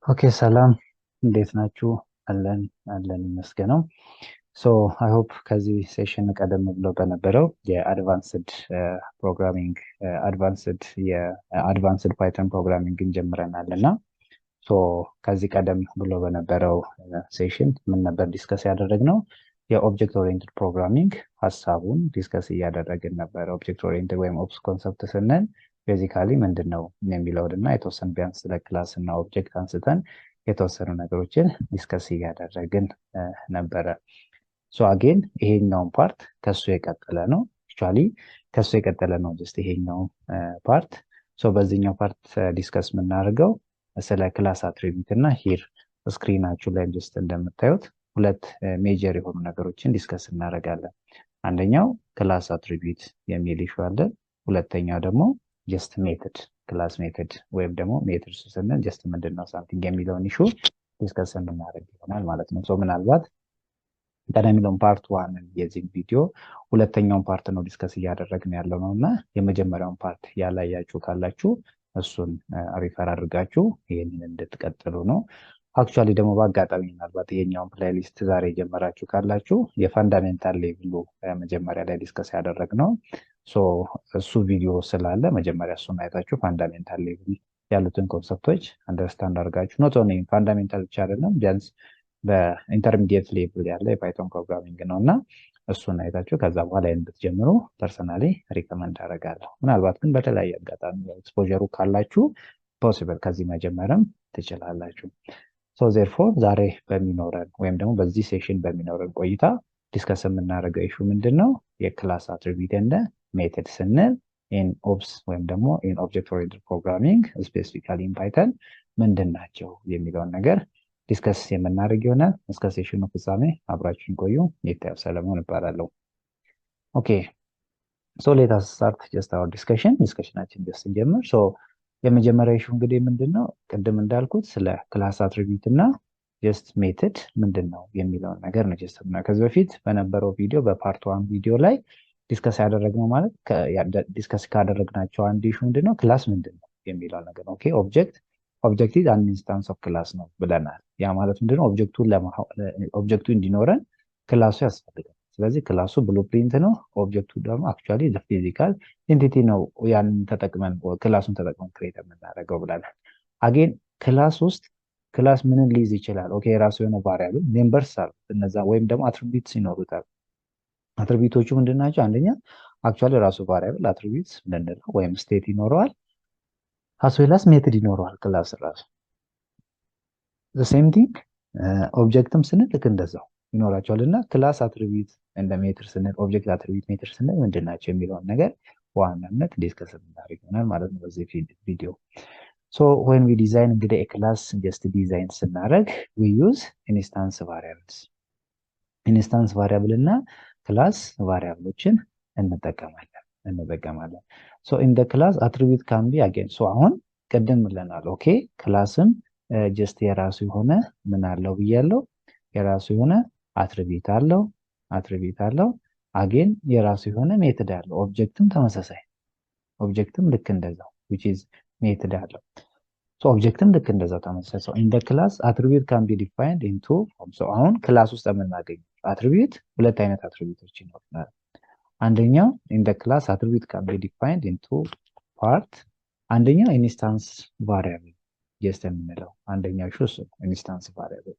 ኦኬ ሰላም እንዴት ናችሁ? አለን አለን ይመስገነው። ሶ አይ ሆፕ ከዚህ ሴሽን ቀደም ብሎ በነበረው የአድቫንስድ ፕሮግራሚንግ የአድቫንስድ ፓይተን ፕሮግራሚንግን ጀምረናል እና ሶ ከዚህ ቀደም ብሎ በነበረው ሴሽን ምን ነበር ዲስከስ ያደረግነው? የኦብጀክት ኦሪየንትድ ፕሮግራሚንግ ሀሳቡን ዲስከስ እያደረግን ነበር። ኦብጀክት ኦሪየንትድ ወይም ኦፕስ ኮንሰፕት ስንል ቤዚካሊ ምንድን ነው የሚለውን እና የተወሰኑ ቢያንስ ስለ ክላስ እና ኦብጀክት አንስተን የተወሰኑ ነገሮችን ዲስከስ እያደረግን ነበረ። ሶ አጌን ይሄኛውን ፓርት ከሱ የቀጠለ ነው። አክቹዋሊ ከሱ የቀጠለ ነው ጀስት ይሄኛው ፓርት። ሶ በዚህኛው ፓርት ዲስከስ የምናደርገው ስለ ክላስ አትሪቢዩት እና ሂር ስክሪናችሁ ላይ ጀስት እንደምታዩት ሁለት ሜጀር የሆኑ ነገሮችን ዲስከስ እናደርጋለን። አንደኛው ክላስ አትሪቢዩት የሚል ኢሹ አለ። ሁለተኛው ደግሞ ጀስት ሜተድ ክላስ ሜተድ ወይም ደግሞ ሜተድ ስንል ጀስት ምንድን ነው ሳምቲንግ የሚለውን ኢሹ ዲስከስ የምናደርግ ይሆናል ማለት ነው። ሶ ምናልባት ቀደም የሚለውን ፓርት ዋን የዚህ ቪዲዮ ሁለተኛውን ፓርት ነው ዲስከስ እያደረግን ያለው ነው እና የመጀመሪያውን ፓርት ያላያችሁ ካላችሁ እሱን ሪፈር አድርጋችሁ ይህንን እንድትቀጥሉ ነው። አክቹዋሊ ደግሞ በአጋጣሚ ምናልባት ይሄኛውን ፕሌሊስት ዛሬ የጀመራችሁ ካላችሁ የፋንዳሜንታል ሌቭሉ መጀመሪያ ላይ ዲስከስ ያደረግነው እሱ ቪዲዮ ስላለ መጀመሪያ እሱን አይታችሁ ፋንዳሜንታል ሌቭል ያሉትን ኮንሰፕቶች አንደርስታንድ አድርጋችሁ ኖት ኦንሊ ፋንዳሜንታል ብቻ አይደለም ቢያንስ በኢንተርሚዲየት ሌቭል ያለ የፓይቶን ፕሮግራሚንግ ነው እና እሱን አይታችሁ ከዛ በኋላ እንድትጀምሩ ፐርሰናሊ ሪከመንድ አደርጋለሁ። ምናልባት ግን በተለያየ አጋጣሚ ኤክስፖዠሩ ካላችሁ ፖሲብል ከዚህ መጀመርም ትችላላችሁ። ሶ ዜርፎር ዛሬ በሚኖረን ወይም ደግሞ በዚህ ሴሽን በሚኖረን ቆይታ ዲስከስ የምናደርገው ኢሹ ምንድን ነው? የክላስ አትሪቢዩት እንደ ሜተድ ስንል ኢን ኦፕስ ወይም ደግሞ ኢን ኦብጀክት ኦሪየንትድ ፕሮግራሚንግ ስፔሲፊካሊ ኢን ፓይተን ምንድን ናቸው የሚለውን ነገር ዲስከስ የምናደርግ ይሆናል። እስከ ሴሽኑ ፍጻሜ አብራችሁን ቆዩ። የታየው ሰለሞን እባላለሁ። ኦኬ ሶ ሌት አስ ስታርት ጀስት አወር ዲስከሽናችን ጀስት እንጀምር። ሶ የመጀመሪያ ኢሹ እንግዲህ ምንድን ነው? ቅድም እንዳልኩት ስለ ክላስ አትሪቢዩት እና ጀስት ሜተድ ምንድን ነው የሚለውን ነገር ነው ጀስት ከዚህ በፊት በነበረው ቪዲዮ በፓርት ዋን ቪዲዮ ላይ ዲስከስ ያደረግነው ማለት ዲስከስ ካደረግናቸው አንድ ኢሹ ምንድን ነው? ክላስ ምንድን ነው የሚለው ነገር ነው። ኦኬ ኦብጀክት ኢዝ አን ኢንስታንስ ኦፍ ክላስ ነው ብለናል። ያ ማለት ምንድነው? ኦብጀክቱ እንዲኖረን ክላሱ ያስፈልጋል። ስለዚህ ክላሱ ብሉፕሪንት ነው። ኦብጀክቱ ደግሞ አክቹዋሊ ፊዚካል ኤንቲቲ ነው። ያንን ተጠቅመን ክላሱን ተጠቅመን ክሬት የምናደርገው ብለናል። አጌን ክላስ ውስጥ ክላስ ምንን ሊይዝ ይችላል? ኦኬ የራሱ የሆነ ቫሪያብል ሜምበርስ አሉ። እነዛ ወይም ደግሞ አትሪቢዩትስ ይኖሩታል። አትሪቢዩቶቹ ምንድን ናቸው? አንደኛ አክቹዋሊ ራሱ ቫሪያብል አትሪቢዩትስ ምንለው ወይም ስቴት ይኖረዋል። አስዌላስ ሜትድ ይኖረዋል ክላስ ራሱ ሴም ቲንግ ኦብጀክትም ስንል ልክ እንደዛው ይኖራቸዋል። እና ክላስ አትሪቢዩት እንደ ሜትር ስንል ኦብጀክት አትሪቢዩት ሜትር ስንል ምንድን ናቸው የሚለውን ነገር በዋናነት ዲስከስ የምናደርግ ይሆናል ማለት ነው በዚህ ቪዲዮ። ሶ ወን ዊ ዲዛይን እንግዲህ ክላስ ጀስት ዲዛይን ስናደርግ ዊ ዩዝ ኢንስታንስ ቫሪያብልስ ኢንስታንስ ቫሪያብል እና ክላስ ቫሪያብሎችን እንጠቀማለን። ሶ ኢን ደ ክላስ አትሪቢዩት ካን ቢ አጌን ሶ አሁን ቅድም ብለናል። ኦኬ ክላስም ጀስት የራሱ የሆነ ምን አለው ብያለው፣ የራሱ የሆነ አትሪቢዩት አለው። አጌን የራሱ የሆነ ሜትድ አለው። ኦብጀክትም ተመሳሳይ ኦብጀክትም ልክ እንደዛው which is ሜትድ አለው። ሶ ኦብጀክትም ልክ እንደዛው ተመሳሳይ። ሶ ኢን ደ ክላስ አትሪቢዩት ካን ቢ ዲፋይንድ ኢንቱ ሶ አሁን ክላስ ውስጥ የምናገኘው አትሪቢዩት ሁለት አይነት አትሪቢዩቶች ይኖሩናል። አንደኛው ኢን ደ ክላስ አትሪቢዩት ካን ቢ ዲፋይንድ ኢንቱ ፓርት። አንደኛው ኢንስታንስ ቫሪያብል ጀስት የምንለው አንደኛው እሱ ኢንስታንስ ቫሪያብል።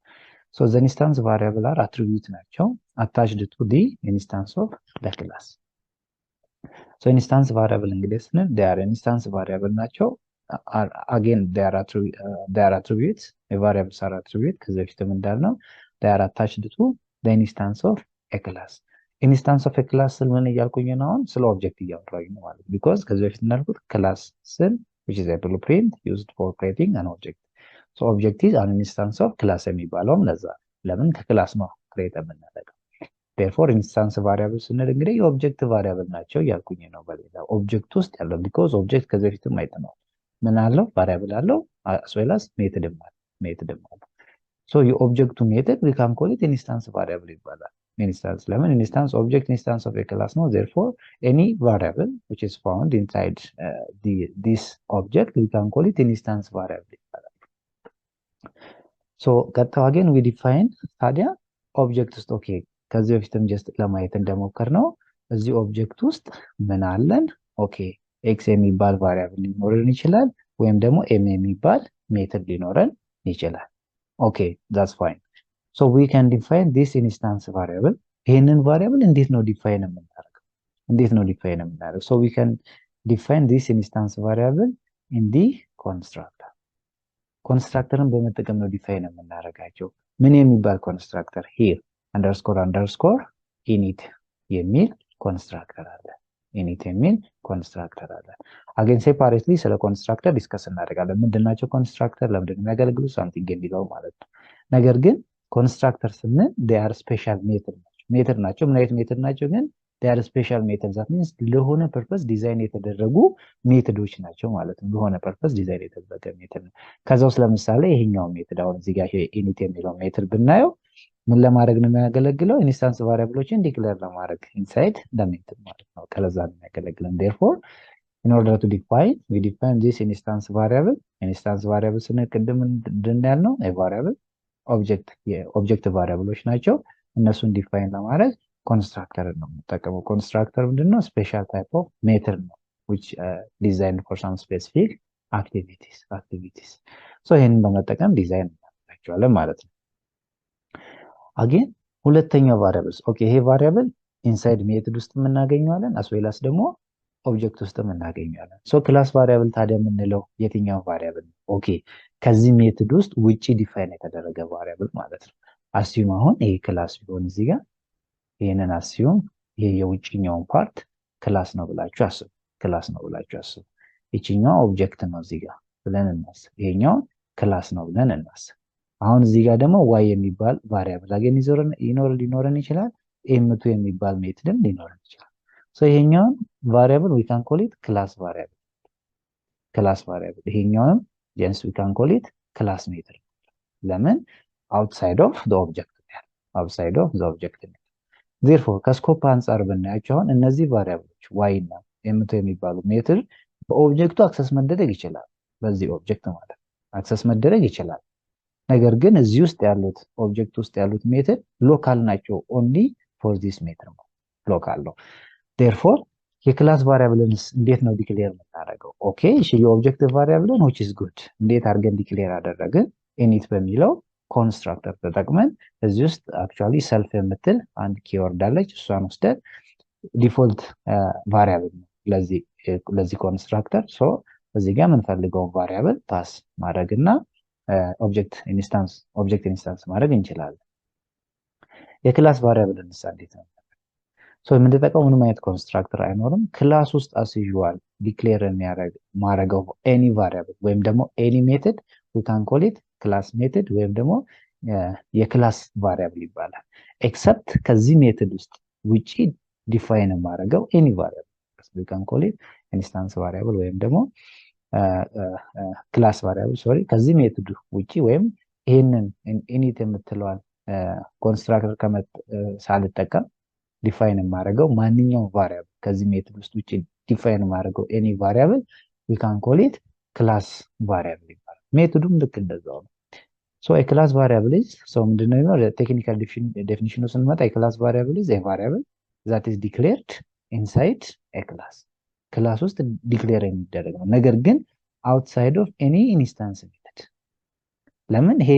ሶ ዘ ኢንስታንስ ቫሪያብል አር አትሪቢዩት ናቸው አታችድ ቱ ዲ ኢንስታንስ ኦፍ ደ ክላስ። ሶ ኢንስታንስ ቫሪያብል እንግዲህ ስንል they are ኢንስታንስ ቫሪያብል ናቸው። አጌን they are attributes የቫሪያብልስ አር አትሪቢዩት ከዚህ በፊትም እንዳልነው they are attached to the instance of a class። ኢንስታንስ ኦፍ ኤ ክላስ ስል ምን እያልኩኝ ነው? አሁን ስለ ኦብጀክት እያወራኝ ነው ማለት ቢኮዝ ከዚህ በፊት እንዳልኩት ክላስ ስል which is a blueprint used for creating an object. So object is an instance of class የሚባለውም ለዛ ለምን ከክላስ ነው ክሬት የምናደርገው። therefore instance variable ስንል እንግዲህ የኦብጀክት ቫሪያብል ናቸው እያልኩኝ ነው። በሌላ ኦብጀክት ውስጥ ያለው because ኦብጀክት ከዚህ በፊትም አይተነዋል። ምን አለው? ቫሪያብል አለው as well as ሜትድም አለው። so የኦብጀክቱ ሜትድ we can call it instance variable ይባላል። ኢንስታንስ ለምን ኢንስታንስ ኦብጀክት ኢንስታንስ ኦፍ ኤ ክላስ ነው። therefore any variable which is found inside this object we can call it instance variable ይባላል። ሶ ቀጥታ again we define ታዲያ ኦብጀክት ውስጥ ኦኬ ከዚህ በፊትም ጀስት ለማየት እንደሞከር ነው እዚህ ኦብጀክት ውስጥ ምን አለን ኦኬ ኤክስ የሚባል ቫሪያብል ሊኖረን ይችላል ወይም ደግሞ ኤም የሚባል ሜተድ ሊኖረን ይችላል ኦኬ that's fine so we can define this instance variable ይሄንን ቫሪያብል እንዴት ነው ዲፋይን የምናደርገው so we can define this instance variable in the constructor ኮንስትራክተርን በመጠቀም ነው ዲፋይን የምናደርጋቸው ምን የሚባል ኮንስትራክተር here underscore init የሚል ኮንስትራክተር አለ አገን ሴፓሬትሊ ስለ ኮንስትራክተር ዲስከስ እናደርጋለን ምንድናቸው ኮንስትራክተር ለምንድን የሚያገለግሉ ሳምቲንግ የሚለው ማለት ነው ነገር ግን ኮንስትራክተር ስንል they are special ሜተድ ናቸው ምን አይነት ሜተድ ናቸው ግን they are special methods that means ለሆነ ፐርፐስ ዲዛይን የተደረጉ ሜተዶች ናቸው ማለት ነው ለሆነ ፐርፐስ ዲዛይን የተደረገ ሜተድ ነው ከዛው ለምሳሌ ይሄኛው ሜተድ አሁን እዚህ ጋር init የሚለው ሜተድ ብናየው ምን ለማድረግ ነው የሚያገለግለው ኢንስታንስ ቫሪያብሎችን ዲክሌር ለማድረግ ኢንሳይድ the method ማለት ነው ከለዛ ነው የሚያገለግለው therefore in order to define we define this instance variable ስንል ቅድም እንደናል ነው variable object variables ናቸው እነሱን ዲፋይን ለማድረግ ኮንስትራክተር ነው የምንጠቀመው ኮንስትራክተር ምንድነው ስፔሻል ታይፕ ኦፍ ሜተድ ነው which designed for some specific activities so ይሄንን በመጠቀም ዲዛይን እናደርጋቸዋለን ማለት ነው again ሁለተኛው ቫሪያብልስ ኦኬ ይሄ ቫሪያብል ኢንሳይድ ሜተድ ውስጥ እናገኘዋለን አስዌላስ ደግሞ ኦብጀክት ውስጥ እናገኘዋለን ሶ ክላስ ቫሪያብል ታዲያ የምንለው የትኛው ቫሪያብል ኦኬ ከዚህ ሜተድ ውስጥ ውጪ ዲፋይን የተደረገ ቫሪያብል ማለት ነው አስዩም አሁን ይሄ ክላስ ቢሆን እዚህ ጋር ይሄንን አስዩም ይሄ የውጪኛው ፓርት ክላስ ነው ብላችሁ አስቡ እቺኛው ኦብጀክት ነው እዚህ ጋር ብለን እናስብ ይሄኛው ክላስ ነው ብለን እናስብ አሁን እዚህ ጋር ደግሞ y የሚባል ቫሪያብል አገን ሊኖረን ይችላል m2 የሚባል ሜተድም ሊኖረን ይችላል ሶ ይሄኛው ቫሪያብል we can call it class variable ይሄኛውም ጀንስ we can call it class method ለምን outside of the object therefore ከስኮፕ አንፃር ብናያቸው አሁን እነዚህ ቫሪያብሎች y እና m2 የሚባሉ ሜተድ በኦብጀክቱ አክሰስ መደረግ ይችላል በዚህ ኦብጀክት ማለት አክሰስ መደረግ ይችላል ነገር ግን እዚህ ውስጥ ያሉት ኦብጀክት ውስጥ ያሉት ሜተድ ሎካል ናቸው only for this method ሎካል ነው therefore የክላስ ቫሪያብልንስ እንዴት ነው ዲክሌር የምናደርገው ኦኬ እሺ የኦብጀክት ቫሪያብልን which is good እንዴት አድርገን ዲክሌር አደረግን init በሚለው ኮንስትራክተር ተጠቅመን እዚህ ውስጥ actually self የምትል አንድ ኪወርድ አለች እሷን ወስደን ዲፎልት ቫሪያብል ነው ለዚህ ኮንስትራክተር ሶ እዚህ ጋር የምንፈልገው ቫሪያብል ፓስ ማድረግና ኦብጀክት ኢንስታንስ ማድረግ እንችላለን የክላስ ቫሪያብል እንዴት ነው ሶ የምንጠቀመው ምንም አይነት ኮንስትራክተር አይኖርም ክላስ ውስጥ as usual ዲክሌር ማድረገው any variable ወይም ደግሞ any method we can call it class method ወይም ደግሞ የክላስ ቫሪያብል ይባላል except ከዚህ ሜተድ ውስጥ ውጪ ዲፋይን ማድረገው any variable we can call it instance variable ወይም ደግሞ ክላስ ቫሪያብል ከዚህ ሜተድ ውጪ ወይም ይሄንን init የምትለዋል ኮንስትራክተር ሳልጠቀም ዲፋይን ማድረገው ማንኛውም ቫሪያብል ከዚህ ሜተድ ውስጥ ውጪ ዲፋይን ማድረገው any variable we can call it class variable ይባላል ሜተዱም ልክ እንደዛው ነው so a class variable is so ምንድነው ነው ቴክኒካል ዴፊኒሽኑ ስንመጣ a class variable is a variable that is declared inside a ክላስ ውስጥ ዲክሌር የሚደረግ ነው ነገር ግን outside of any instance method ለምን ይሄ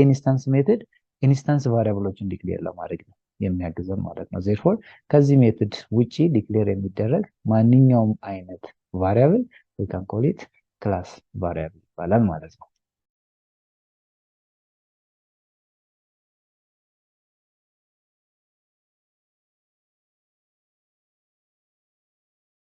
ኢንስታንስ ቫሪያብሎችን ዲክሌር ለማድረግ ነው የሚያግዘን ማለት ነው therefore ከዚህ ሜተድ ውጪ ዲክሌር የሚደረግ ማንኛውም አይነት ቫሪያብል we can call it class variable ይባላል ማለት ነው